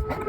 Nežinot?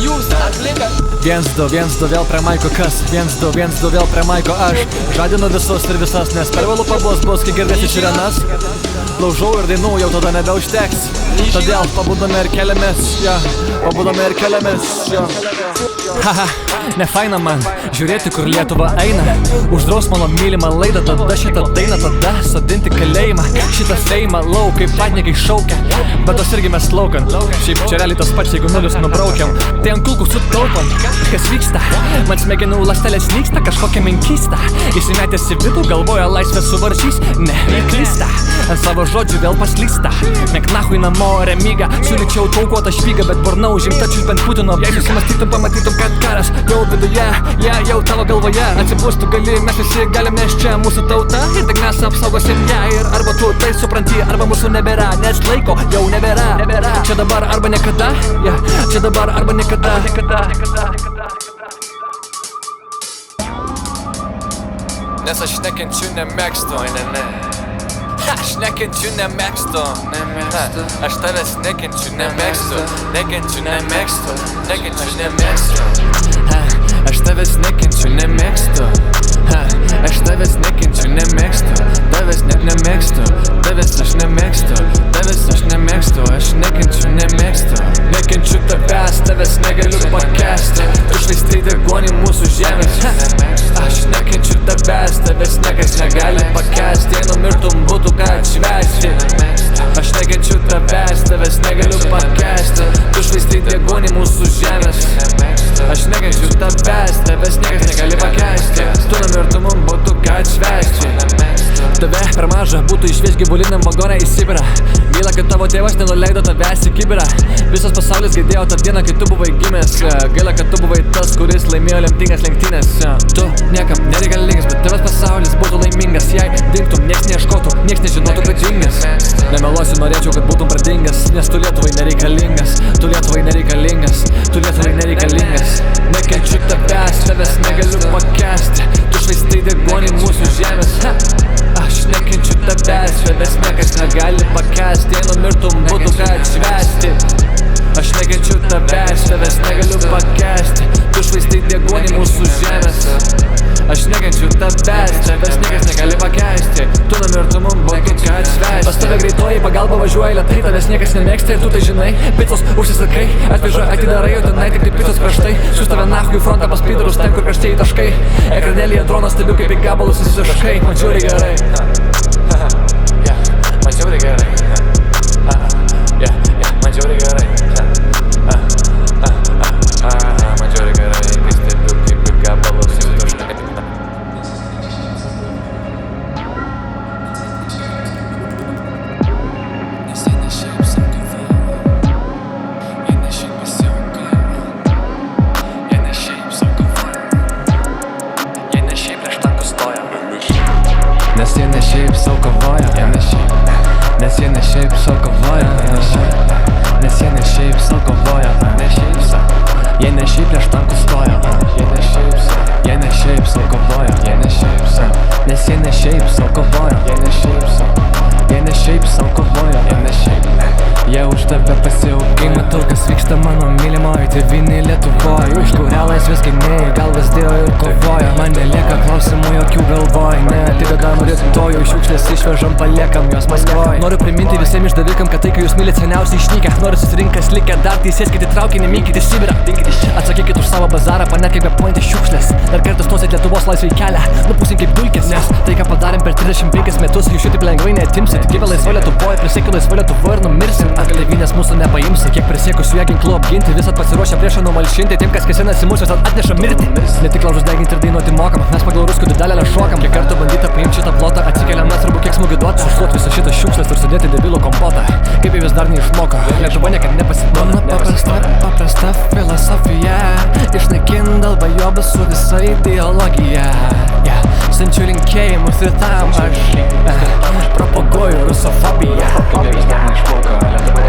Jūs atlikat? 1-2 vėl prie maiko kas? 1-2 vėl prie maiko aš. Žadinu visus ir visas, nes per vėlų bus, kai girdėsi sirenas. Laužau ir dainų, jau tada nebeužteks. Todėl pabudome ir keliamės, pabudome ir keliamės, Haha, nefaina man žiūrėti, kur Lietuva eina. Uždraus mano mylimą laidą, tada šitą dainą, tada sodinti kalėjimą. Šitą feimą lau, kaip patnikai šaukia, bet tos irgi mes laukan. Šiaip čia realiai tas pats, jeigu nulius nubraukiam. Tai ant kulkų sutaupam, kas vyksta? Man smegenų ląstelės nyksta, kažkokia menkysta. Įsimetęs į vidų, galvoja laisvę suvaržys. Ne, neklysta, ant savo žodžių vėl paslysta. Mek nachui namo remyga, siūlyčiau taukuotą špygą, bet burna užimta čiulpiant Putino. Jei susimastytum, pamatytum, kad karas jau viduje, jau tavo galvoje. Atsibūstų gali, mes visi galim, nes čia mūsų tauta. Ir tik mes apsaugosim ją. Ir arba tu tai supranti, arba mūsų nebėra, nes laiko jau nebėra. Čia dabar arba niekada, čia dabar arba niekada. Nes aš nekenčiu, nemėgstu, Aš nekenčiu, nemėgstu, Aš tavęs nekenčiu, nemėgstu, nemėgstu. Aš tavęs nekenčiu, nemėgstu. Aš tavęs nekenčiu, nemėgstu. Tavęs net nemėgstu. Tavęs aš nemėgstu. Tavęs aš nemėgstu. Aš nekenčiu, nemėgstu. Nekenčiu tavęs, tavęs negaliu pakęsti. Tu švaistai deguonį mūsų žemės. Aš nekenčiu tavęs, tavęs niekas negali pakęsti. Jei numirtum, būtų ką atšvęsti. Aš nekenčiu tavęs, tavęs negaliu pakęsti. Tu švaistai deguonį mūsų žemės. Aš nekenčiu tavęs, tavęs niekas negali pakęsti. Tu numirtum, būtų ką atšvęsti. Tave per mažą būtų išveš gyvuliniam vagonę į Sibirą. Gaila, kad tavo tėvas nenuleido tavęs į kibirą. Visas pasaulis girdėjo tą dieną, kai tu buvai gimęs. Gaila, kad tu buvai tas, kuris laimėjo lemtingas lenktynės. Tu niekam nereikalingas, bet tavęs pasaulis būtų laimingas. Jei dingtum, nieks neieškotų, nieks nežinotų, kad dingęs. Nemeluosiu, norėčiau, kad būtum pradingęs, nes tu Lietuvai nereikalingas. Tu Lietuvai nereikalingas. Tu Lietuvai nereikalingas. Nekenčiu tavęs, tavęs negaliu pakęsti. Tu švaistai deguonį mūsų žemės. Aš nekenčiu tavęs, tavęs niekas negali pakęsti. Jei numirtum, būtų ką atšvęsti. Aš nekenčiu tavęs, tavęs negaliu pakęsti. Tu švaistai deguonį mūsų žemės. Aš nekenčiu tavęs, tavęs niekas negali pakęsti. Tu numirtum, būtų ką atšvęsti. Pas tave greitoji pagalba važiuoja lėtai, tavęs niekas nemėgsta ir tu tai žinai. Picos užsisakai, atveža, atidarai, o tenai tik tai picos kraštai. Siūs tave nachui frontą pas pidurus, ten kur kraštieji taškai. Ekranėlyje dronas stebiu, kaip į gabalus įsišaškai. Man žiūri gerai. Man žiūri gerai. Man žiūri gerai. Man žiūri gerai, kai stebiu, kaip į gabalus įsišaškai. Nes jie ne šiaip sau kovoja, nes jie ne šiaip sau kovoja, nes jie ne šiaip sau kovoja, jie ne šiaip prieš tankus stoja, jie ne šiaip sau kovoja, nes jie ne šiaip sau kovoja, jie ne šiaip sau kovoja, jie už tave pasiaukė. Kai matau, kas vyksta mano mylimoji tėvynė Lietuvoj, už kurią laisvės gynėjai galvas dėjo ir kovojo. Man nelieka klausimų jokių galvoj, neatidedam rytojų, šiukšlės išvežam, paliekam jos Maskvoj. Noriu priminti visiems išdavikam, kad tai, kai jūs mylit seniausiai išnykę. Noriu susirinkas likę, dar teisėskite traukinį, minkite Sibirą. Atsakykit už savo bazarą, pane kaip bepointi šiukšlės. Dar kartą stosit Lietuvos laisvai kelią, nupusim kaip dulkės. Nes tai, ką padarėm per 35 metus, jūs šitaip lengvai neatimsit. Gyvė laisva Lietuvoje, prisiekiu laisva Lietuvoje ir numirsim. Ant tėvynės mūsų nepaimsi, kiek prisiekusių ją ginklu apginti, visat pasiruošę priešą numalšinti. Tiem, kas kėsinasi mūsų, visat atneša mirtį. Ne tik laužus deginti ir dainuoti mokam, mes pagal ruskų didelę šokam. Kiek kartų bandyta priimti šitą plotą, atsikeliam nesvarbu kiek smūgių duota. Sušluot visą šitą šiukšlės ir sudėti debilų kompotą. Kaip jie vis dar neišmoko, Lietuva niekad nepasiduoda. Paprasta filosofija, išnaikint dalbajobą su visa ideologija. Siunčiu linkėjimus ir tam aš propaguoju rusofobiją. Kaip jie vis dar neišmoko, Lietuva